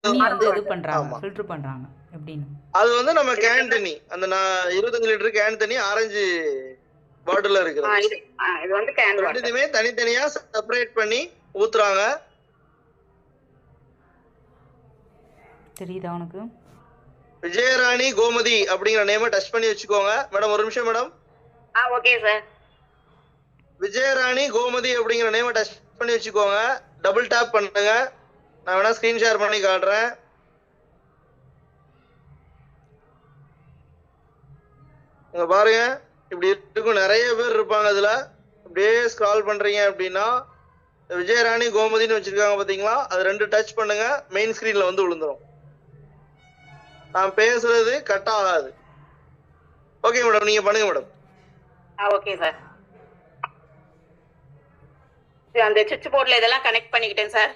தண்ணி வந்து இது water. பண்றாங்க, ஆமா. ஃபில்டர் பண்றாங்க எப்படின்னு? அது வந்து நம்ம கேன் தண்ணி அந்த 25 லிட்டர் கேன் தண்ணி ஆரஞ்சு பாட்டில்ல இருக்கிறது. இது வந்து கேன் வாட்டர். ரெண்டுமே தனித்தனியா செப்பரேட் பண்ணி ஊத்துறாங்க. தெரியுதா உனக்கு? விஜயராணி கோமதி அப்படிங்கிற நேம டச் பண்ணி வச்சுக்கோங்க மேடம். ஒரு நிமிஷம் madam. Okay sir. Vijayarani Gomathi அப்படிங்கிற நேம டச் பண்ணி வச்சுக்கோங்க. டபுள் டேப் பண்ணுங்க. நான் வேணா ஸ்கிரீன் ஷேர் பண்ணி காட்டுறேன். இங்க பாருங்க, இப்படி இருக்கும். நிறைய பேர் இருப்பாங்க அதுல. அப்படியே ஸ்க்ரால் பண்றீங்க அப்படின்னா விஜயராணி கோமதின்னு வச்சிருக்காங்க பாத்தீங்களா? அது 2 டச் பண்ணுங்க, மெயின் ஸ்கிரீன்ல வந்து விழுந்துரும். நான் பேசுறது கட் ஆகாது. ஓகே மேடம், நீங்க பண்ணுங்க மேடம். Okay sir. அந்த சுவிட்ச் போர்ட்ல இதெல்லாம் கனெக்ட் பண்ணிக்கிட்டேன் சார்.